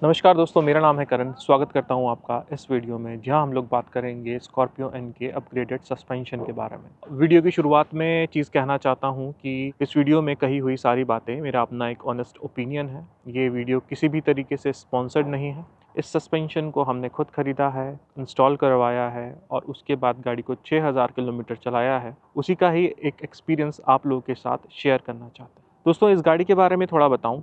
नमस्कार दोस्तों, मेरा नाम है करण। स्वागत करता हूं आपका इस वीडियो में, जहां हम लोग बात करेंगे स्कॉर्पियो एन के अपग्रेडेड सस्पेंशन के बारे में। वीडियो की शुरुआत में चीज़ कहना चाहता हूं कि इस वीडियो में कही हुई सारी बातें मेरा अपना एक ऑनेस्ट ओपिनियन है। ये वीडियो किसी भी तरीके से स्पॉन्सर्ड नहीं है। इस सस्पेंशन को हमने खुद खरीदा है, इंस्टॉल करवाया है और उसके बाद गाड़ी को 6000 किलोमीटर चलाया है। उसी का ही एक एक्सपीरियंस आप लोगों के साथ शेयर करना चाहते हैं। दोस्तों, इस गाड़ी के बारे में थोड़ा बताऊं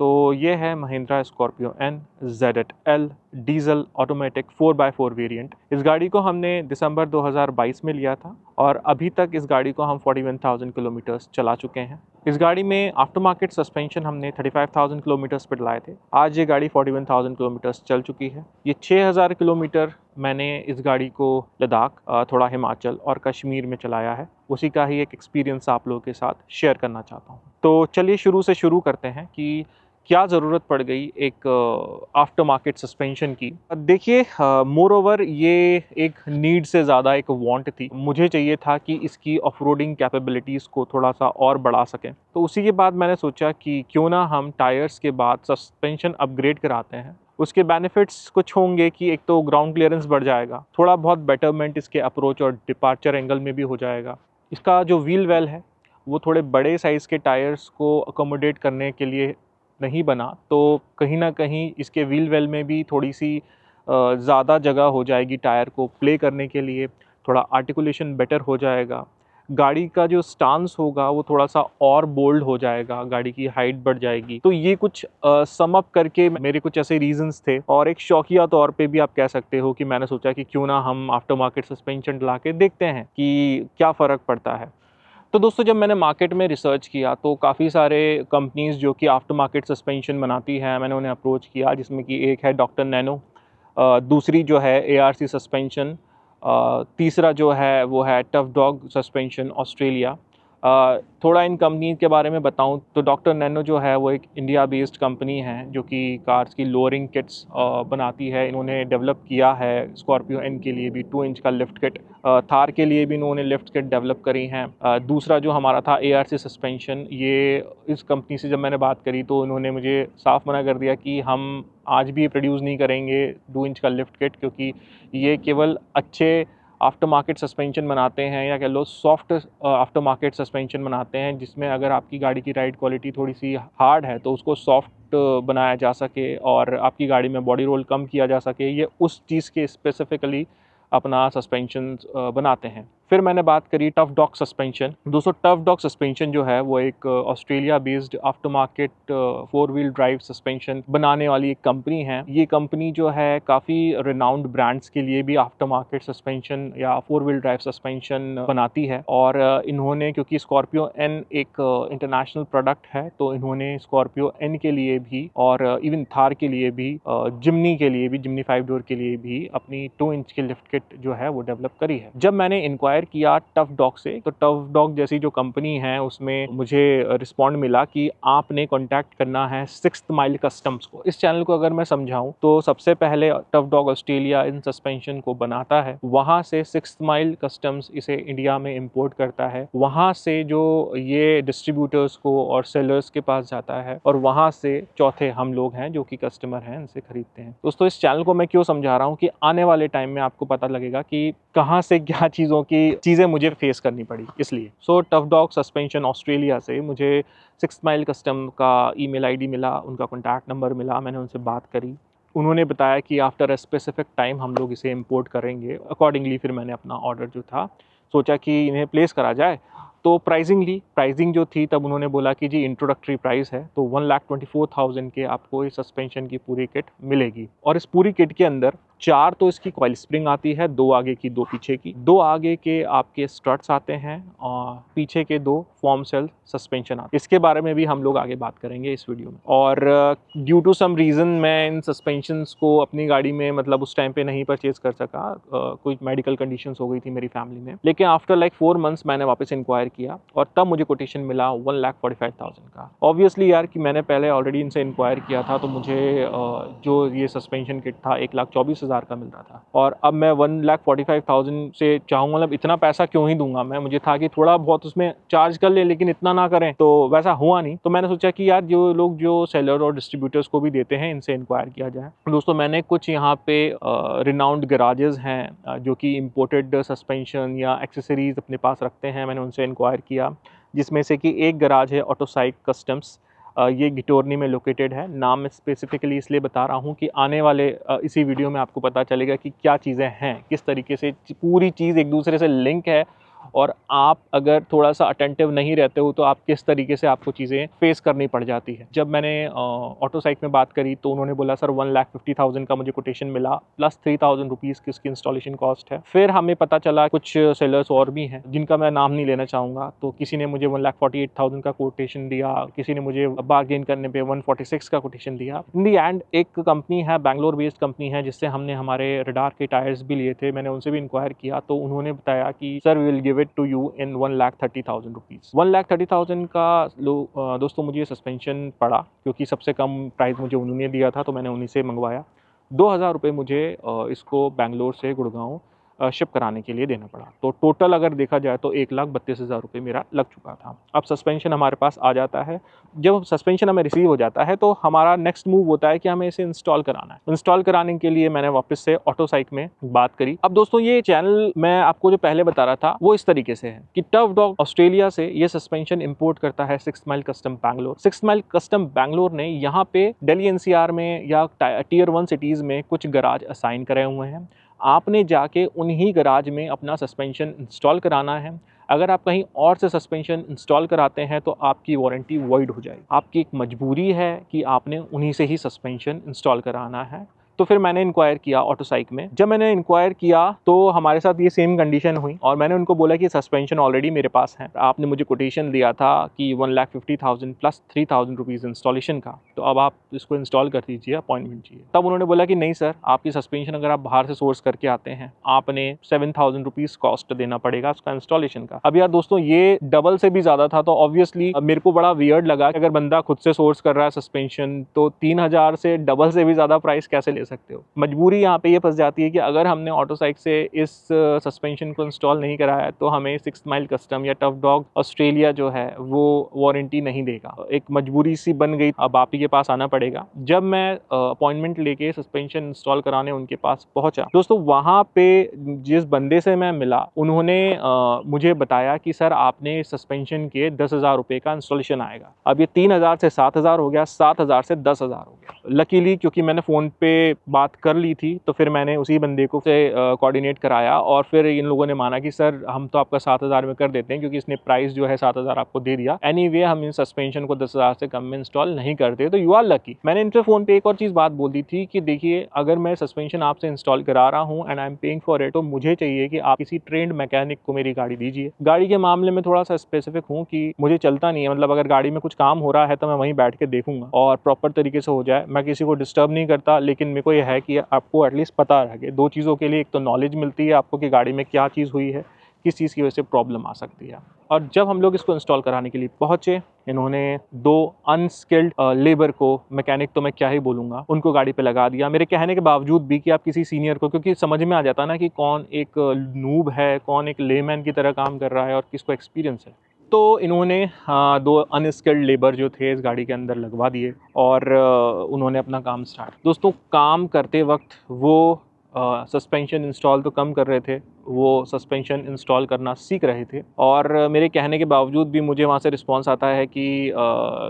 तो ये है Mahindra Scorpio N ZL diesel automatic 4x4 variant. इस गाड़ी को हमने दिसंबर 2022 में लिया था और अभी तक इस गाड़ी को हम 41,000 किलोमीटर्स चला चुके हैं। इस गाड़ी में आफ्टर मार्केट सस्पेंशन हमने 35,000 किलोमीटर्स पर लाए थे। आज ये गाड़ी 41,000 किलोमीटर्स चल चुकी है। ये 6,000 किलोमीटर मैंने इस गाड़ी को लद्दाख, थोड़ा हिमाचल और कश्मीर में चलाया है। उसी का ही एक एक्सपीरियंस आप लोगों के साथ शेयर करना चाहता हूँ। तो चलिए शुरू करते हैं कि क्या ज़रूरत पड़ गई एक आफ्टर मार्केट सस्पेंशन की। देखिए, मोर ओवर ये एक नीड से ज़्यादा एक वांट थी। मुझे चाहिए था कि इसकी ऑफ-रोडिंग कैपेबिलिटीज़ को थोड़ा सा और बढ़ा सकें। तो उसी के बाद मैंने सोचा कि क्यों ना हम टायर्स के बाद सस्पेंशन अपग्रेड कराते हैं। उसके बेनिफिट्स कुछ होंगे कि एक तो ग्राउंड क्लियरेंस बढ़ जाएगा, थोड़ा बहुत बेटरमेंट इसके अप्रोच और डिपार्चर एंगल में भी हो जाएगा। इसका जो व्हील वेल है वो थोड़े बड़े साइज़ के टायर्स को अकोमोडेट करने के लिए नहीं बना, तो कहीं ना कहीं इसके व्हील वेल में भी थोड़ी सी ज़्यादा जगह हो जाएगी टायर को प्ले करने के लिए। थोड़ा आर्टिकुलेशन बेटर हो जाएगा। गाड़ी का जो स्टांस होगा वो थोड़ा सा और बोल्ड हो जाएगा, गाड़ी की हाइट बढ़ जाएगी। तो ये कुछ सम अप करके मेरे कुछ ऐसे रीजंस थे और एक शौकिया तौर पे भी आप कह सकते हो कि मैंने सोचा कि क्यों ना हम आफ्टर मार्केट सस्पेंशन ला के देखते हैं कि क्या फ़र्क पड़ता है। तो दोस्तों, जब मैंने मार्केट में रिसर्च किया तो काफ़ी सारे कंपनीज़ जो कि आफ्टर मार्केट सस्पेंशन बनाती हैं, मैंने उन्हें अप्रोच किया, जिसमें कि एक है डॉक्टर नैनो, दूसरी जो है ARC सस्पेंशन, तीसरा जो है वो है टफ डॉग सस्पेंशन ऑस्ट्रेलिया। थोड़ा इन कंपनी के बारे में बताऊं तो डॉक्टर नैनो जो है वो एक इंडिया बेस्ड कंपनी है जो कि कार्स की लोअरिंग किट्स बनाती है। इन्होंने डेवलप किया है स्कॉर्पियो एन के लिए भी 2 इंच का लिफ्ट किट, थार के लिए भी इन्होंने लिफ्ट किट डेवलप करी हैं। दूसरा जो हमारा था ARC सस्पेंशन, ये इस कंपनी से जब मैंने बात करी तो इन्होंने मुझे साफ मना कर दिया कि हम आज भी प्रोड्यूस नहीं करेंगे 2 इंच का लिफ्ट किट, क्योंकि ये केवल अच्छे आफ्टर मार्केट सस्पेंशन बनाते हैं या कह लो सॉफ्ट आफ्टर मार्केट सस्पेंशन बनाते हैं, जिसमें अगर आपकी गाड़ी की राइड क्वालिटी थोड़ी सी हार्ड है तो उसको सॉफ्ट बनाया जा सके और आपकी गाड़ी में बॉडी रोल कम किया जा सके। ये उस चीज़ के स्पेसिफिकली अपना सस्पेंशन बनाते हैं। फिर मैंने बात करी टफ डॉग सस्पेंशन। दोस्तों, टफ डॉग सस्पेंशन जो है वो एक Australia based after market 4 wheel drive suspension बनाने वाली एक कंपनी है। ये कंपनी जो है काफ़ी रिनाउंड ब्रांड्स के लिए भी आफ्टर मार्केट सस्पेंशन या 4 व्हील ड्राइव सस्पेंशन बनाती है। और इन्होंने, क्योंकि स्कॉर्पियो एन एक इंटरनेशनल प्रोडक्ट है, तो इन्होंने स्कॉर्पियो एन के लिए भी और इवन थार के लिए भी, जिमनी के लिए भी, जिमनी 5 डोर के लिए भी अपनी 2 इंच की लिफ्ट किट जो है वो डेवलप करी है। जब मैंने इंक्वायर किया टफ डॉग से, तो टफ डॉग जैसी जो कंपनी है उसमें मुझे रिस्पॉन्ड मिला कि आपने कांटेक्ट करना है 6th माइल कस्टम्स को। इस चैनल को अगर मैं समझाऊं तो सबसे पहले tough dog Australia in suspension को बनाता है, वहां से 6th माइल कस्टम्स इसे इंडिया में इंपोर्ट करता है, वहां से जो ये डिस्ट्रीब्यूटर्स को और सेलर्स के पास जाता है और वहां से चौथे हम लोग हैं जो कि कस्टमर हैं, इनसे खरीदते हैं। दोस्तों, इस चैनल को मैं क्यों समझा रहा हूँ कि आने वाले टाइम में आपको पता लगेगा कि कहाँ से क्या चीज़ें मुझे फेस करनी पड़ी। इसलिए टफ डॉग सस्पेंशन ऑस्ट्रेलिया से मुझे 6th माइल कस्टम का ईमेल आईडी मिला, उनका कॉन्टैक्ट नंबर मिला, मैंने उनसे बात करी। उन्होंने बताया कि आफ्टर अ स्पेसिफिक टाइम हम लोग इसे इंपोर्ट करेंगे। अकॉर्डिंगली फिर मैंने अपना ऑर्डर जो था सोचा कि इन्हें प्लेस करा जाए। तो प्राइसिंग जो थी, तब उन्होंने बोला कि जी इंट्रोडक्टरी प्राइस है, तो 1,24,000 के आपको इस सस्पेंशन की पूरी किट मिलेगी। और इस पूरी किट के अंदर 4 तो इसकी कॉइल स्प्रिंग आती है, 2 आगे की 2 पीछे की, 2 आगे के आपके स्ट्रट्स आते हैं और पीछे के 2 फॉर्म सेल सस्पेंशन आते हैं। इसके बारे में भी हम लोग आगे बात करेंगे इस वीडियो में। और ड्यू टू सम रीज़न मैं इन सस्पेंशंस को अपनी गाड़ी में मतलब उस टाइम पे नहीं परचेज कर सका। कोई मेडिकल कंडीशंस हो गई थी मेरी फैमिली में, लेकिन आफ्टर लाइक 4 मंथ्स मैंने वापस इंक्वायर किया और तब मुझे कोटेशन मिला 1,45,000 का। ऑब्वियसली यार कि मैंने पहले ऑलरेडी इनसे इंक्वायर किया था, तो मुझे जो ये सस्पेंशन किट था 1,24,000 10,000 का मिल रहा था और अब मैं 1,45,000 से चाहूँगा, मतलब इतना पैसा क्यों ही दूंगा मैं, मुझे था कि थोड़ा बहुत उसमें चार्ज कर ले लेकिन इतना ना करें, तो वैसा हुआ नहीं। तो मैंने सोचा कि यार जो लोग जो सेलर और डिस्ट्रीब्यूटर्स को भी देते हैं इनसे इंक्वायर किया जाए। दोस्तों मैंने कुछ यहाँ पे रिनाउंड गैराजेस हैं जो कि इम्पोर्टेड सस्पेंशन या एक्सेसरीज अपने पास रखते हैं, मैंने उनसे इंक्वायर किया, जिसमें से कि एक गैराज है ऑटोसाइक कस्टम्स। ये गिटोरनी में लोकेटेड है। नाम मैं स्पेसिफिकली इसलिए बता रहा हूँ कि आने वाले इसी वीडियो में आपको पता चलेगा कि क्या चीज़ें हैं, किस तरीके से पूरी चीज़ एक दूसरे से लिंक है और आप अगर थोड़ा सा अटेंटिव नहीं रहते हो तो आप किस तरीके से आपको चीज़ें फेस करनी पड़ जाती है। जब मैंने ऑटोसाइक में बात करी तो उन्होंने बोला सर 1,50,000 का मुझे कोटेशन मिला प्लस 3,000 रुपीज़ की इसकी इंस्टॉलेशन कॉस्ट है। फिर हमें पता चला कुछ सेलर्स और भी हैं जिनका मैं नाम नहीं लेना चाहूँगा, तो किसी ने मुझे 1,48,000 का कोटेशन दिया, किसी ने मुझे बार्गेन करने पर 146 का कोटेशन दिया। इन दी एंड एक कंपनी है, बैंगलोर बेस्ड कंपनी है, जिससे हमने हमारे रडार के टायर्स भी लिए थे, मैंने उनसे भी इंक्वायर किया तो उन्होंने बताया कि sir we will give it to you in 1,30,000 rupees. 1,30,000 का दोस्तों मुझे सस्पेंशन पड़ा, क्योंकि सबसे कम प्राइस मुझे उन्होंने दिया था तो मैंने उन्हीं से मंगवाया। 2,000 रुपये मुझे इसको बैंगलोर से गुड़गांव शिप कराने के लिए देना पड़ा। तो टोटल अगर देखा जाए तो 1,32,000 रुपये मेरा लग चुका था। अब सस्पेंशन हमारे पास आ जाता है, जब सस्पेंशन हमें रिसीव हो जाता है तो हमारा नेक्स्ट मूव होता है कि हमें इसे इंस्टॉल कराना है। इंस्टॉल कराने के लिए मैंने वापस से ऑटोसाइक में बात करी। अब दोस्तों ये चैनल मैं आपको जो पहले बता रहा था वो इस तरीके से है कि टफ डॉग ऑस्ट्रेलिया से ये सस्पेंशन इंपोर्ट करता है 6 mile custom Bangalore. 6 mile custom Bangalore ने यहाँ पे दिल्ली एनसीआर में या टीयर 1 सिटीज़ में कुछ गराज असाइन करे हुए हैं। आपने जाके उन्हीं गराज में अपना सस्पेंशन इंस्टॉल कराना है। अगर आप कहीं और से सस्पेंशन इंस्टॉल कराते हैं तो आपकी वारंटी वॉइड हो जाएगी। आपकी एक मजबूरी है कि आपने उन्हीं से ही सस्पेंशन इंस्टॉल कराना है। तो फिर मैंने इंक्वायर किया ऑटोसाइक में। जब मैंने इंक्वायर किया तो हमारे साथ ये सेम कंडीशन हुई और मैंने उनको बोला कि सस्पेंशन ऑलरेडी मेरे पास है, आपने मुझे कोटेशन दिया था कि 1,50,000 प्लस 3,000 रुपीज़ इंस्टॉलेशन का, तो अब आप इसको इंस्टॉल कर दीजिए, अपॉइंटमेंट चाहिए। तब उन्होंने बोला कि नहीं सर, आपकी सस्पेंशन अगर आप बाहर से सोर्स करके आते हैं आपने 7,000 रुपीज़ कॉस्ट देना पड़ेगा उसका इंस्टॉलेशन का। अब यार दोस्तों ये डबल से भी ज़्यादा था, तो ऑब्वियसली मेरे को बड़ा वियर्ड लगा कि अगर बंदा खुद से सोर्स कर रहा है सस्पेंशन तो 3,000 से डबल से भी ज़्यादा प्राइस कैसे ले सकते हो। मजबूरी यहाँ पे ये फंस जाती है कि अगर हमने ऑटोसाइक से इस सस्पेंशन को इंस्टॉल नहीं कराया तो हमें 6 माइल कस्टम या टफ डॉग ऑस्ट्रेलिया जो है वो वारंटी नहीं देगा। एक मजबूरी सी बन गई, अब आप ही के पास आना पड़ेगा। जब मैं अपॉइंटमेंट लेके सस्पेंशन इंस्टॉल कराने उनके पास पहुंचा दोस्तों, वहाँ पे जिस बंदे से मैं मिला उन्होंने मुझे बताया कि सर आपने सस्पेंशन के 10,000 रुपये का इंस्टॉलेशन आएगा। अब ये 3,000 से 7,000 हो गया, 7,000 से 10,000 हो गया। लकीली क्योंकि मैंने फ़ोन पे बात कर ली थी तो फिर मैंने उसी बंदे को से कोऑर्डिनेट कराया और फिर इन लोगों ने माना कि सर हम तो आपका 7,000 में कर देते हैं, क्योंकि इसने प्राइस जो है 7,000 आपको दे दिया। एनीवे हम इन सस्पेंशन को 10,000 से कम में इंस्टॉल नहीं करते, तो यू आर लकी। मैंने इनसे फ़ोन पे एक और चीज़ बात बोल दी थी कि देखिए अगर मैं सस्पेंशन आपसे इंस्टॉल करा रहा हूँ and I am paying for it, तो मुझे चाहिए कि आप किसी ट्रेंड मैकेनिक को मेरी गाड़ी दीजिए। गाड़ी के मामले में थोड़ा सा स्पेसिफिक हूँ कि मुझे चलता नहीं है, मतलब अगर गाड़ी में कुछ काम हो रहा है तो मैं वहीं बैठ के देखूंगा और प्रॉपर तरीके से हो जाए। मैं किसी को डिस्टर्ब नहीं करता, लेकिन मेरे को यह है कि आपको एटलीस्ट पता रहे। दो चीज़ों के लिए, एक तो नॉलेज मिलती है आपको कि गाड़ी में क्या चीज़ हुई है, किस चीज़ की वजह से प्रॉब्लम आ सकती है। और जब हम लोग इसको इंस्टॉल कराने के लिए पहुँचे, इन्होंने 2 अनस्किल्ड लेबर को, मैकेनिक तो मैं क्या ही बोलूँगा, उनको गाड़ी पे लगा दिया मेरे कहने के बावजूद भी कि आप किसी सीनियर को, क्योंकि समझ में आ जाता ना कि कौन एक नूब है, कौन एक लेमैन की तरह काम कर रहा है और किसको एक्सपीरियंस है। तो इन्होंने 2 अनस्किल्ड लेबर जो थे इस गाड़ी के अंदर लगवा दिए और उन्होंने अपना काम स्टार्ट। दोस्तों काम करते वक्त वो सस्पेंशन इंस्टॉल तो कम कर रहे थे, वो सस्पेंशन इंस्टॉल करना सीख रहे थे। और मेरे कहने के बावजूद भी मुझे वहाँ से रिस्पांस आता है कि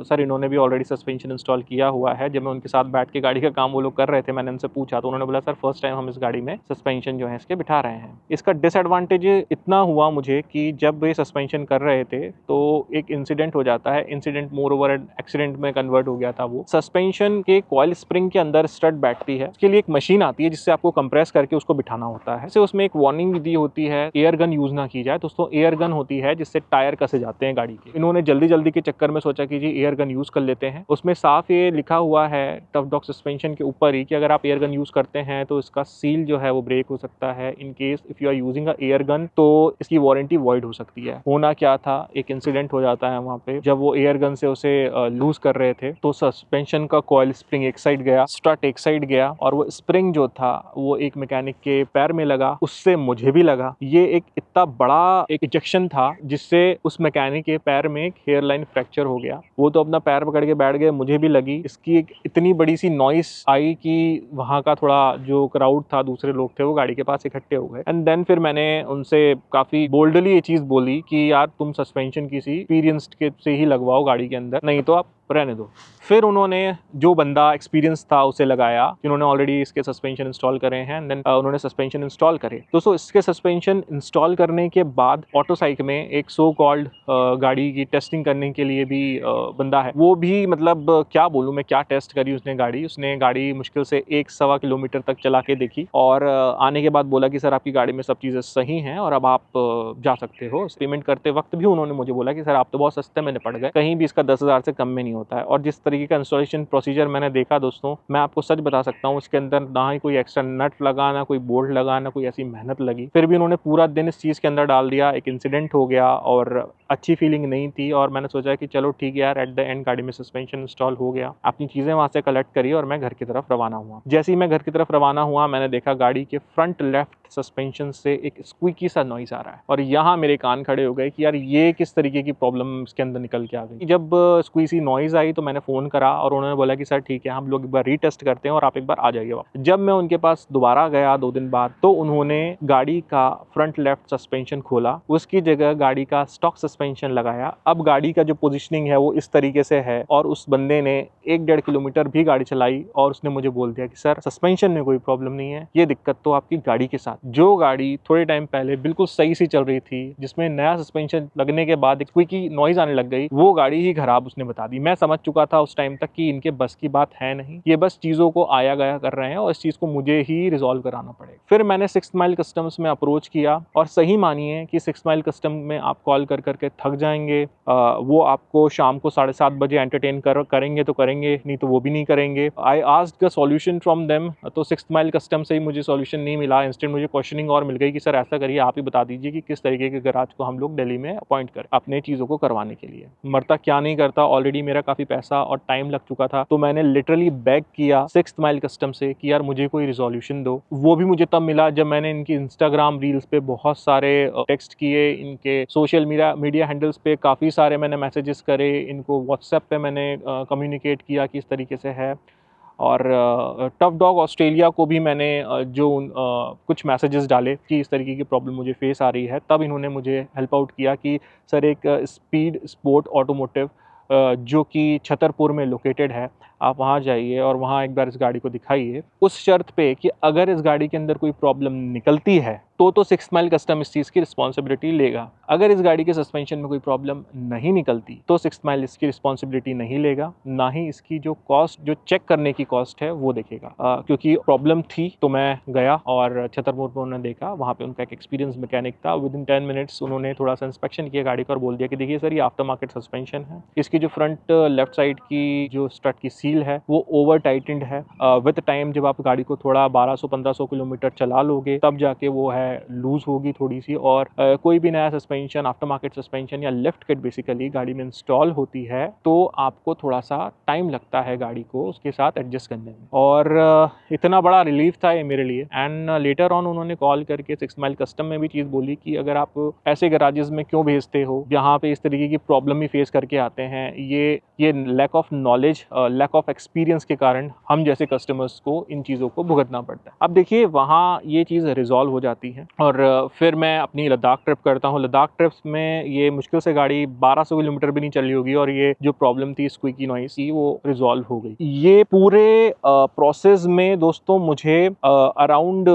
सर इन्होंने भी ऑलरेडी सस्पेंशन इंस्टॉल किया हुआ है। जब मैं उनके साथ बैठ के गाड़ी का काम वो लोग कर रहे थे, मैंने उनसे पूछा तो उन्होंने बोला सर फर्स्ट टाइम हम इस गाड़ी में सस्पेंशन जो है इसके बिठा रहे हैं। इसका डिसएडवांटेज इतना हुआ मुझे कि जब वे सस्पेंशन कर रहे थे तो एक इंसिडेंट हो जाता है। इंसिडेंट मोर ओवर एक्सीडेंट में कन्वर्ट हो गया था। वो सस्पेंशन के कॉइल स्प्रिंग के अंदर स्टड बैठती है, उसके लिए एक मशीन आती है जिससे आपको कंप्रेस करके उसको बिठाना होता है। उसमें एक वार्निंग विधि होती है एयर गन यूज ना की जाए। दोस्तों एयर गन होती है जिससे टायर कसे जाते हैं गाड़ी के। इन्होंने जल्दी जल्दी के चक्कर में सोचा कि जी एयर गन यूज कर लेते हैं। उसमें साफ ये लिखा हुआ है टफ डॉग सस्पेंशन के ऊपर ही कि अगर आप एयर गन यूज करते हैं तो इसका सील जो है वो ब्रेक हो सकता है। In case if you are using a air gun तो इसकी वारंटी वॉइड हो सकती है। होना क्या था, एक इंसिडेंट हो जाता है वहां पे। जब वो एयर गन से उसे लूज कर रहे थे तो सस्पेंशन का कॉइल स्प्रिंग एक साइड गया, स्ट्रट एक साइड गया और वो स्प्रिंग जो था वो एक मैकेनिक के पैर में लगा, उससे मुझे भी लगा। ये एक इतना बड़ा एक इजेक्शन था जिससे उस मैकेनिक के पैर में एक हेयर लाइन फ्रैक्चर हो गया। वो तो अपना पैर पकड़ के बैठ गए, मुझे भी लगी। इसकी एक इतनी बड़ी सी नॉइस आई कि वहां का थोड़ा जो क्राउड था, दूसरे लोग थे, वो गाड़ी के पास इकट्ठे हो गए। एंड देन फिर मैंने उनसे काफी बोल्डली ये चीज बोली कि यार तुम सस्पेंशन किसी एक्सपीरियंस्ड के से ही लगवाओ गाड़ी के अंदर, नहीं तो आप रहने दो। फिर उन्होंने जो बंदा एक्सपीरियंस था उसे लगाया, जिन्होंने ऑलरेडी इसके सस्पेंशन इंस्टॉल करे हैं। देन उन्होंने सस्पेंशन इंस्टॉल करे। दोस्तों इसके सस्पेंशन इंस्टॉल करने के बाद ऑटोसाइक में एक सो कॉल्ड गाड़ी की टेस्टिंग करने के लिए भी बंदा है। वो भी मतलब क्या बोलूँ मैं, क्या टेस्ट करी उसने गाड़ी मुश्किल से 1-1.25 किलोमीटर तक चला के देखी और आने के बाद बोला कि सर आपकी गाड़ी में सब चीज़ें सही हैं और अब आप जा सकते हो। पेमेंट करते वक्त भी उन्होंने मुझे बोला कि सर आप तो बहुत सस्ते में निपट गए, कहीं भी इसका 10,000 से कम में नहीं होता है। और जिस तरीके का इंस्टॉलेशन प्रोसीजर मैंने देखा दोस्तों, मैं आपको सच बता सकता हूँ, इसके अंदर ना ही कोई एक्स्ट्रा नट लगा, ना कोई बोल्ट लगा, ना कोई ऐसी मेहनत लगी। फिर भी उन्होंने पूरा दिन इस चीज़ के अंदर डाल दिया। एक इंसिडेंट हो गया और अच्छी फीलिंग नहीं थी और मैंने सोचा कि चलो ठीक है यार, एट द एंड गाड़ी में सस्पेंशन इंस्टॉल हो गया। अपनी चीज़ें वहाँ से कलेक्ट करी और मैं घर की तरफ रवाना हुआ। जैसे ही मैं घर की तरफ रवाना हुआ, मैंने देखा गाड़ी के फ्रंट लेफ्ट सस्पेंशन से एक स्क्वीकी सा नॉइस आ रहा है और यहाँ मेरे कान खड़े हो गए कि यार ये किस तरीके की प्रॉब्लम इसके अंदर निकल के आ गई। जब स्क्वीसी नॉइस आई तो मैंने फ़ोन करा और उन्होंने बोला कि सर ठीक है, हम लोग एक बार रीटेस्ट करते हैं और आप एक बार आ जाइए वापस। जब मैं उनके पास दोबारा गया 2 दिन बाद तो उन्होंने गाड़ी का फ्रंट लेफ्ट सस्पेंशन खोला, उसकी जगह गाड़ी का स्टॉक सस्पेंशन लगाया। अब गाड़ी का जो पोजिशनिंग है वो इस तरीके से है और उस बंदे ने 1-1.5 किलोमीटर भी गाड़ी चलाई और उसने मुझे बोल दिया कि सर सस्पेंशन में कोई प्रॉब्लम नहीं है, ये दिक्कत तो आपकी गाड़ी के साथ। जो गाड़ी थोड़े टाइम पहले बिल्कुल सही सी चल रही थी, जिसमें नया सस्पेंशन लगने के बाद एक क्विकी नॉइज आने लग गई, वो गाड़ी ही खराब उसने बता दी। मैं समझ चुका था उस टाइम तक कि इनके बस की बात है नहीं, ये बस चीज़ों को आया गया कर रहे हैं और इस चीज़ को मुझे ही रिजॉल्व कराना पड़ेगा। फिर मैंने 6 माइल कस्टम्स में अप्रोच किया और सही मानिए कि 6 माइल कस्टम में आप कॉल कर करके थक जाएंगे। वो आपको शाम को 7:30 बजे एंटरटेन करेंगे तो करेंगे, नहीं तो वो भी नहीं करेंगे। I asked the solution from them, तो 6 माइल कस्टम से ही मुझे सॉल्यूशन नहीं मिला। इंस्टेंट मुझे क्वेश्चनिंग और मिल गई कि सर ऐसा करिए, आप ही बता दीजिए कि किस तरीके के गैराज को हम लोग दिल्ली में अपॉइंट करें अपने चीज़ों को करवाने के लिए। मरता क्या नहीं करता, ऑलरेडी मेरा काफ़ी पैसा और टाइम लग चुका था, तो मैंने लिटरली बेग किया 6 माइल कस्टम से कि यार मुझे कोई रिजोल्यूशन दो। वो भी मुझे तब मिला जब मैंने इनकी इंस्टाग्राम रील्स पे बहुत सारे टेक्स्ट किए, इनके सोशल मीडिया हैंडल्स पे काफ़ी सारे मैंने मैसेजेस करे, इनको व्हाट्सएप पे मैंने कम्युनिकेट किया कि इस तरीके से है। और टफ डॉग ऑस्ट्रेलिया को भी मैंने कुछ मैसेजेस डाले कि इस तरीके की प्रॉब्लम मुझे फेस आ रही है। तब इन्होंने मुझे हेल्प आउट किया कि सर एक स्पीड स्पोर्ट ऑटोमोटिव जो कि छतरपुर में लोकेटेड है, आप वहाँ जाइए और वहाँ एक बार इस गाड़ी को दिखाइए, उस शर्त पे कि अगर इस गाड़ी के अंदर कोई प्रॉब्लम निकलती है तो 6 माइल कस्टम इस चीज़ की रिस्पॉन्सिबिलिटी लेगा। अगर इस गाड़ी के सस्पेंशन में कोई प्रॉब्लम नहीं निकलती तो 6 माइल इसकी रिस्पॉन्सिबिलिटी नहीं लेगा, ना ही इसकी जो कॉस्ट, जो चेक करने की कॉस्ट है वो देखेगा। क्योंकि प्रॉब्लम थी तो मैं गया और छतरपुर पर उन्होंने देखा, वहाँ पे उनका एक एक्सपीरियंस मैकेनिक था। विदिन 10 मिनट्स उन्होंने थोड़ा सा इंस्पेक्शन किया गाड़ी का और बोल दिया कि देखिए सर ये आफ्टर मार्केट सस्पेंशन है, इसकी जो फ्रंट लेफ्ट साइड की जो स्ट्रट की सील है वो ओवर टाइटेंड है। विद टाइम जब आप गाड़ी को थोड़ा 1200-1500 किलोमीटर चला लोगे तब जाके वो है लूज होगी थोड़ी सी। और कोई भी नया सस्पेंशन, आफ्टर मार्केट सस्पेंशन या लिफ्ट किट बेसिकली गाड़ी में इंस्टॉल होती है तो आपको थोड़ा सा टाइम लगता है गाड़ी को उसके साथ एडजस्ट करने में। और इतना बड़ा रिलीफ था ये मेरे लिए। एंड लेटर ऑन उन्होंने कॉल करके 6 माइल कस्टम में भी चीज़ बोली कि अगर आप ऐसे गैराजेस में क्यों भेजते हो जहाँ पे इस तरीके की प्रॉब्लम ही फेस करके आते हैं, ये lack of knowledge, lack of experience के कारण हम जैसे कस्टमर्स को इन चीज़ों को भुगतना पड़ता है। अब देखिए वहाँ ये चीज़ रिजॉल्व हो जाती है और फिर मैं अपनी लद्दाख ट्रिप करता हूँ। लद्दाख ट्रिप्स में ये मुश्किल से गाड़ी 1200 किलोमीटर भी नहीं चली होगी और ये जो प्रॉब्लम थी स्क्वीकी नॉइस की वो रिजॉल्व हो गई। ये पूरे प्रोसेस में दोस्तों मुझे अराउंड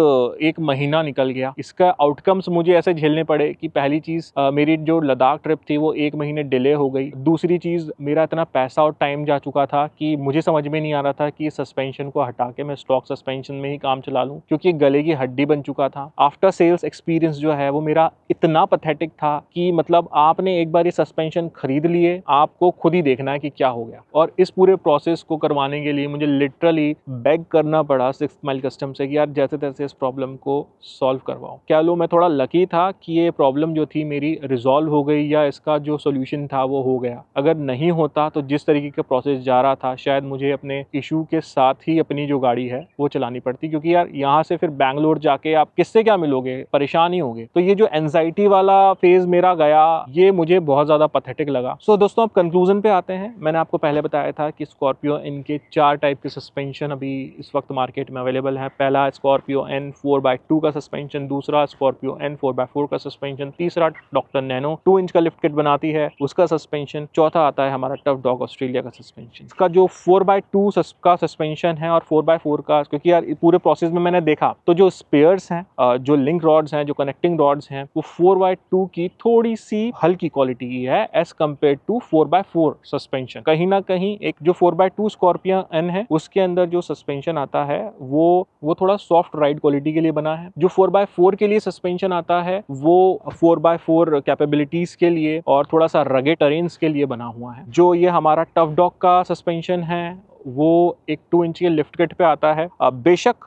1 महीना निकल गया। इसका आउटकम्स मुझे ऐसे झेलने पड़े कि पहली चीज़ मेरी जो लद्दाख ट्रिप थी वो 1 महीने डिले हो गई। दूसरी चीज़ मेरा इतना पैसा और टाइम जा चुका था कि मुझे समझ में नहीं आ रहा था कि सस्पेंशन को हटा के मैं स्टॉक सस्पेंशन में ही काम चला लूँ, क्योंकि गले की हड्डी बन चुका था। आफ्टर सेल्स एक्सपीरियंस जो है वो मेरा इतना पैथेटिक था कि मतलब आपने एक बार ये सस्पेंशन खरीद लिए, आपको खुद ही देखना है कि क्या हो गया। और इस पूरे प्रोसेस को करवाने के लिए मुझे लिटरली बेग करना पड़ा 6 माइल कस्टम से कि यार जैसे तैसे इस प्रॉब्लम को सॉल्व करवाओ। क्या लो, मैं थोड़ा लकी था कि ये प्रॉब्लम जो थी मेरी रिजॉल्व हो गई या इसका जो सोल्यूशन था वो हो गया। अगर नहीं होता तो जिस तरीके का प्रोसेस जा रहा था शायद मुझे अपने इशू के साथ ही अपनी जो गाड़ी है वो चलानी पड़ती, क्योंकि यार यहाँ से फिर बैंगलोर जाके आप किससे क्या मिलोगे, परेशान ही होगे। तो ये जो एंजाइटी वाला फेज मेरा गया ये मुझे बहुत ज्यादा पैथेटिक लगा। सो दोस्तों अब कंक्लूजन पे आते हैं। मैंने आपको पहले बताया था कि स्कॉर्पियो इनके 4 टाइप के सस्पेंशन अभी इस वक्त मार्केट में अवेलेबल है। पहला स्कॉर्पियो एन 4x2 का सस्पेंशन, दूसरा स्कॉर्पियो एन 4x4 का सस्पेंशन, तीसरा डॉक्टर नैनो 2 इंच का लिफ्ट किट बनाती है उसका सस्पेंशन, चौथा आता है हमारा टफ डॉग ऑस्ट्रेलिया का सस्पेंशन। इसका जो 4x2 का सस्पेंशन है और 4x4 का, क्योंकि यार पूरे प्रोसेस में मैंने देखा तो जो स्पेयर्स हैं, जो लिंक रॉड्स हैं, जो कनेक्टिंग रॉड्स हैं, वो 4x2 की थोड़ी सी हल्की क्वालिटी की है as compare to 4x4 suspension. कहीं ना कहीं एक जो 4x2 स्कॉर्पियो एन है उसके अंदर जो सस्पेंशन आता है वो थोड़ा सॉफ्ट राइड क्वालिटी के लिए बना है। जो 4x4 के लिए सस्पेंशन आता है वो 4x4 कैपेबिलिटीज के लिए और थोड़ा सा रगेड टेरेन्स के लिए बना हुआ है। जो ये हमारा टफ डॉग का सस्पेंशन है वो एक 2 इंच के लिफ्ट किट पे आता है। बेशक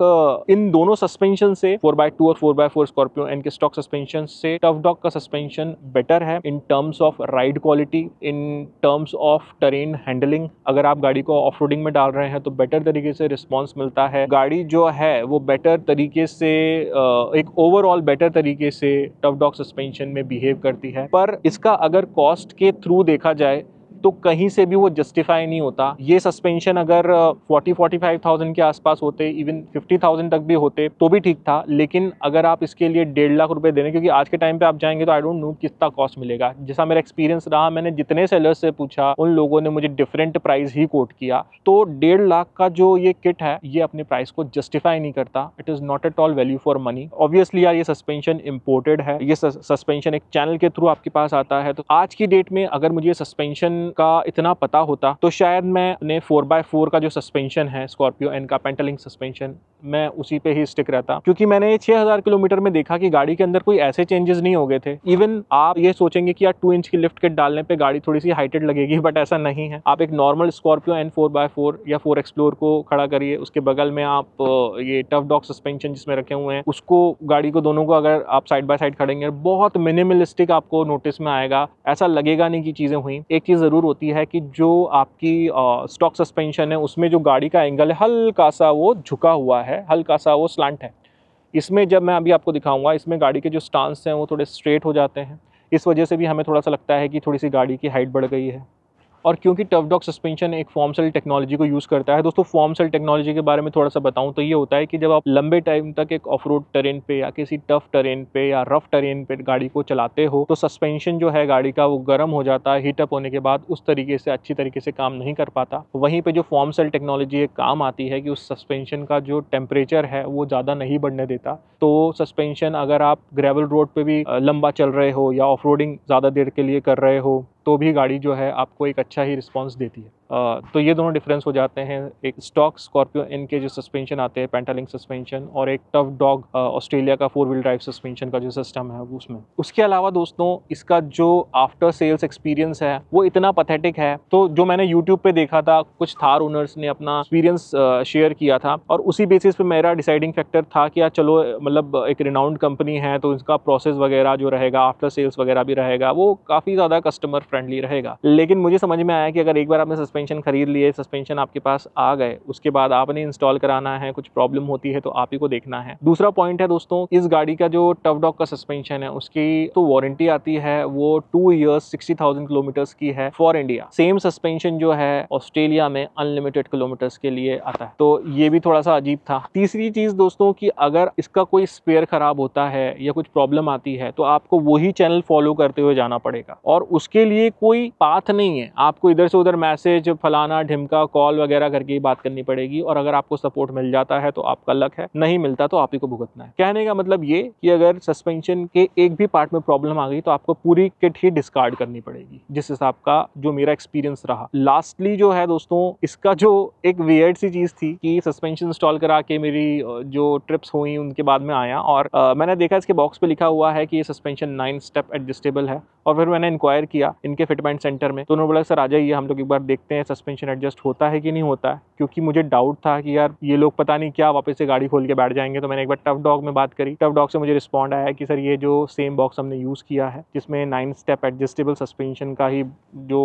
इन दोनों सस्पेंशन से 4x2 और 4x4 स्कॉर्पियो एन के स्टॉक सस्पेंशन से टफ डॉग का सस्पेंशन बेटर है in terms of ride quality, in terms of terrain handling. अगर आप गाड़ी को ऑफ रोडिंग में डाल रहे हैं तो बेटर तरीके से रिस्पॉन्स मिलता है। गाड़ी जो है वो बेटर तरीके से एक ओवरऑल बेटर तरीके से टफ डॉग सस्पेंशन में बिहेव करती है। पर इसका अगर कॉस्ट के थ्रू देखा जाए तो कहीं से भी वो जस्टिफाई नहीं होता। ये सस्पेंशन अगर 40-45,000 के आसपास होते, इवन 50,000 तक भी होते तो भी ठीक था। लेकिन अगर आप इसके लिए 1.5 लाख रुपए दे रहे हैं, क्योंकि आज के टाइम पे आप जाएंगे तो आई डोंट नो कितना कॉस्ट मिलेगा। जैसा मेरा एक्सपीरियंस रहा, मैंने जितने सेलर्स से पूछा उन लोगों ने मुझे डिफरेंट प्राइस ही कोट किया। तो 1.5 लाख का जो ये किट है ये अपने प्राइस को जस्टिफाई नहीं करता। It is not at all value for money. Obviously यार ये सस्पेंशन इम्पोर्टेड है, ये सस्पेंशन एक चैनल के थ्रू आपके पास आता है। तो आज की डेट में अगर मुझे सस्पेंशन का इतना पता होता तो शायद मैं अपने 4x4 का जो सस्पेंशन है स्कॉर्पियो एन का पेंटालिंक सस्पेंशन, मैं उसी पे ही स्टिक रहता। क्योंकि मैंने 6000 किलोमीटर में देखा कि गाड़ी के अंदर कोई ऐसे चेंजेस नहीं हो गए थे। इवन आप ये सोचेंगे कि यार 2 इंच की लिफ्ट किट डालने पे गाड़ी थोड़ी सी हाइटेड लगेगी, बट ऐसा नहीं है। आप एक नॉर्मल स्कॉर्पियो एन 4x4 या 4 एक्सप्लोर को खड़ा करिए, उसके बगल में आप ये टफ डॉग सस्पेंशन जिसमें रखे हुए हैं उसको, गाड़ी को दोनों को अगर आप साइड बाय साइड खड़ेंगे बहुत मिनिमलिस्टिक आपको नोटिस में आएगा। ऐसा लगेगा नहीं कि चीजें हुई। एक चीज जरूर होती है कि जो आपकी स्टॉक सस्पेंशन है उसमें जो गाड़ी का एंगल है हल्का सा वो झुका हुआ है, हल्का सा वो स्लांट है। इसमें जब मैं अभी आपको दिखाऊंगा, इसमें गाड़ी के जो स्टांस हैं वो थोड़े स्ट्रेट हो जाते हैं। इस वजह से भी हमें थोड़ा सा लगता है कि थोड़ी सी गाड़ी की हाइट बढ़ गई है। और क्योंकि टफ डॉग सस्पेंशन एक फॉर्म सेल टेक्नोलॉजी को यूज़ करता है। दोस्तों फॉर्म सेल टेक्नोलॉजी के बारे में थोड़ा सा बताऊं तो ये होता है कि जब आप लंबे टाइम तक एक ऑफ रोड टेरेन पे या किसी टफ टेरेन पे या रफ टेरेन पे गाड़ी को चलाते हो तो सस्पेंशन जो है गाड़ी का वो गर्म हो जाता है। हीटअप होने के बाद उस तरीके से अच्छी तरीके से काम नहीं कर पाता। वहीं पर जो फॉर्म सेल टेक्नोलॉजी एक काम आती है कि उस सस्पेंशन का जो टेम्परेचर है वो ज़्यादा नहीं बढ़ने देता। तो सस्पेंशन अगर आप ग्रेवल रोड पे भी लंबा चल रहे हो या ऑफ रोडिंग ज़्यादा देर के लिए कर रहे हो तो भी गाड़ी जो है आपको एक अच्छा ही रिस्पांस देती है। तो ये दोनों डिफरेंस हो जाते हैं। एक स्टॉक स्कॉर्पियो इनके जो सस्पेंशन आते हैं पेंटालिंक सस्पेंशन, और एक टफ डॉग ऑस्ट्रेलिया का 4 व्हील ड्राइव सस्पेंशन का जो सिस्टम है उसमें। उसके अलावा दोस्तों इसका जो आफ्टर सेल्स एक्सपीरियंस है वो इतना पैथेटिक है। तो जो मैंने यूट्यूब पे देखा था, कुछ थार ओनर्स ने अपना एक्सपीरियंस शेयर किया था और उसी बेसिस पे मेरा डिसाइडिंग फैक्टर था कि यार चलो मतलब एक रिनाउंड कंपनी है तो इसका प्रोसेस वगैरह जो रहेगा, आफ्टर सेल्स वगैरह भी रहेगा, वो काफ़ी ज़्यादा कस्टमर फ्रेंडली रहेगा। लेकिन मुझे समझ में आया कि अगर एक बार आपने सस्पेंशन खरीद लिए, सस्पेंशन आपके पास आ गए, उसके बाद आपने इंस्टॉल कराना है, कुछ प्रॉब्लम होती है तो आप ही को देखना है। दूसरा पॉइंट है दोस्तों, इस गाड़ी का जो टफ डॉग का सस्पेंशन है उसकी तो वारंटी आती है वो 2 ईयर्स 60,000 किलोमीटर्स की है फॉर इंडिया। सेम सस्पेंशन जो है ऑस्ट्रेलिया में अनलिमिटेड किलोमीटर्स के लिए आता है। तो ये भी थोड़ा सा अजीब था। तीसरी चीज दोस्तों कि अगर इसका कोई स्पेयर खराब होता है या कुछ प्रॉब्लम आती है तो आपको वही चैनल फॉलो करते हुए जाना पड़ेगा और उसके लिए कोई पाथ नहीं है। आपको इधर से उधर मैसेज कुछ फलाना ढिमका कॉल वगैरह करके ही बात करनी पड़ेगी, और अगर आपको सपोर्ट मिल जाता है तो आपका लक है, नहीं मिलता तो आप ही को भुगतना है। कहने का मतलब ये कि अगर सस्पेंशन के एक भी पार्ट में प्रॉब्लम आ गई तो आपको पूरी किट ही डिस्कार्ड करनी पड़ेगी, जिस हिसाब का जो मेरा एक्सपीरियंस रहा। लास्टली जो है दोस्तों, इसका जो एक वियर्ड सी चीज थी कि सस्पेंशन इंस्टॉल करा के मेरी जो ट्रिप्स हुई उनके बाद में आया, और मैंने देखा इसके बॉक्स पे लिखा हुआ है कि ये सस्पेंशन 9 स्टेप एडजस्टेबल है। और फिर मैंने इंक्वायर किया इनके फिटमेंट सेंटर में, तो उन्होंने बोला सर आ जाइए, हम लोग एक बार देखते हैं सस्पेंशन एडजस्ट होता है कि नहीं होता है, क्योंकि मुझे डाउट था कि यार ये लोग पता नहीं क्या वापस से गाड़ी खोल के बैठ जाएंगे। तो मैंने एक बार टफ डॉग में बात करी, टफ डॉग से मुझे रिस्पॉन्ड आया कि सर ये जो सेम बॉक्स हमने यूज़ किया है जिसमें 9 स्टेप एडजस्टेबल सस्पेंशन का ही जो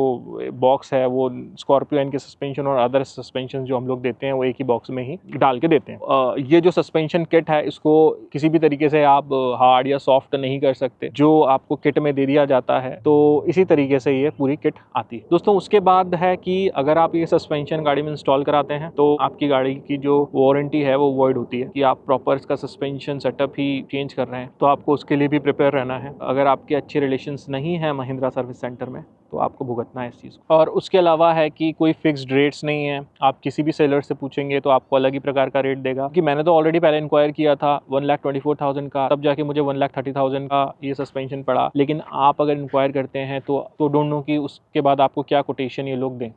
बॉक्स है वो स्कॉर्पियो एन के सस्पेंशन और अदर सस्पेंशन जो हम लोग देते हैं वो एक ही बॉक्स में ही डाल के देते हैं। ये जो सस्पेंशन किट है इसको किसी भी तरीके से आप हार्ड या सॉफ्ट नहीं कर सकते, जो आपको किट में दे दिया जाता है तो इसी तरीके से ये पूरी किट आती है। दोस्तों उसके बाद है कि अगर आप ये सस्पेंशन गाड़ी में इंस्टॉल कराते हैं तो आपकी गाड़ी की जो वारंटी है वो वॉइड होती है, कि आप प्रॉपर इसका सस्पेंशन सेटअप ही चेंज कर रहे हैं, तो आपको उसके लिए भी प्रिपेयर रहना है। अगर आपके अच्छे रिलेशंस नहीं है महिंद्रा सर्विस सेंटर में तो आपको भुगतना है इस चीज़ को। और उसके अलावा है कि कोई फिक्स्ड रेट्स नहीं है, आप किसी भी सेलर से पूछेंगे तो आपको अलग ही प्रकार का रेट देगा। कि मैंने तो ऑलरेडी पहले इंक्वायर किया था 1,24,000 का, तब जाके मुझे 1,30,000 का ये सस्पेंशन पड़ा। लेकिन आप अगर इंक्वायर करते हैं तो डोंट नो कि उसके बाद आपको क्या कोटेशन ये लोग दें।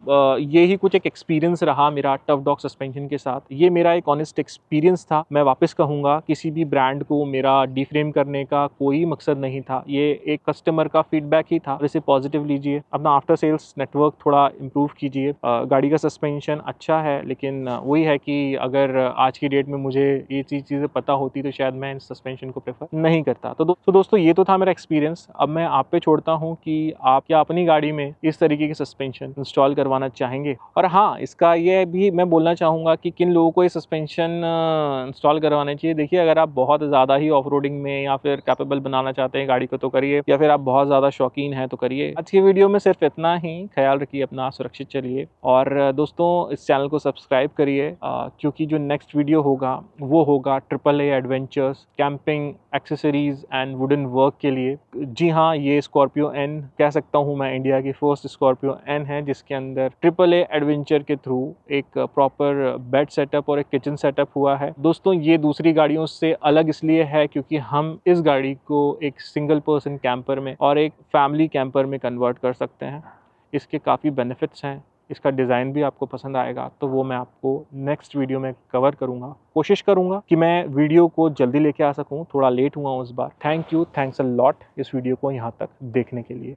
ये ही कुछ एक एक्सपीरियंस रहा मेरा टफ डॉग सस्पेंशन के साथ। ये मेरा एक ऑनेस्ट एक्सपीरियंस था। मैं वापस कहूँगा किसी भी ब्रांड को मेरा डिफ्रेम करने का कोई मकसद नहीं था, ये एक कस्टमर का फीडबैक ही था। इसे पॉजिटिव लीजिए, अपना आफ्टर सेल्स नेटवर्क थोड़ा इम्प्रूव कीजिए। गाड़ी का सस्पेंशन अच्छा है, लेकिन वही है कि अगर आज की डेट में मुझे ये चीज़ें पता होती तो शायद मैं इस सस्पेंशन को प्रेफर नहीं करता। तो दोस्तों ये तो था मेरा एक्सपीरियंस। अब मैं आप पे छोड़ता हूँ कि आप क्या अपनी गाड़ी में इस तरीके के सस्पेंशन इंस्टॉल करवाना चाहेंगे। और हाँ, इसका ये भी मैं बोलना चाहूँगा कि किन लोगों को ये सस्पेंशन इंस्टॉल करवाना चाहिए। देखिए, अगर आप बहुत ज़्यादा ही ऑफ रोडिंग में या फिर कैपेबल बनाना चाहते हैं गाड़ी को तो करिए, या फिर आप बहुत ज़्यादा शौकीन हैं तो करिए। आज की वीडियो में सिर्फ इतना ही। ख्याल रखिए अपना, सुरक्षित चलिए, और दोस्तों इस चैनल को सब्सक्राइब करिए, क्योंकि जो नेक्स्ट वीडियो होगा वो होगा AAA adventures, camping accessories and wooden work के लिए। जी हाँ, ये स्कॉर्पियो एन कह सकता हूँ मैं इंडिया की फर्स्ट स्कॉर्पियो एन है जिसके अंदर AAA एडवेंचर के थ्रू एक प्रॉपर बेड सेटअप और एक किचन सेटअप हुआ है। दोस्तों ये दूसरी गाड़ियों से अलग इसलिए है क्योंकि हम इस गाड़ी को एक सिंगल पर्सन कैंपर में और एक फैमिली कैंपर में कन्वर्ट कर सकते हैं। इसके काफ़ी बेनिफिट्स हैं, इसका डिज़ाइन भी आपको पसंद आएगा, तो वो मैं आपको नेक्स्ट वीडियो में कवर करूँगा। कोशिश करूँगा कि मैं वीडियो को जल्दी लेके आ सकूँ, थोड़ा लेट हुआ हूँ इस बार। Thank you, thanks a lot इस वीडियो को यहाँ तक देखने के लिए।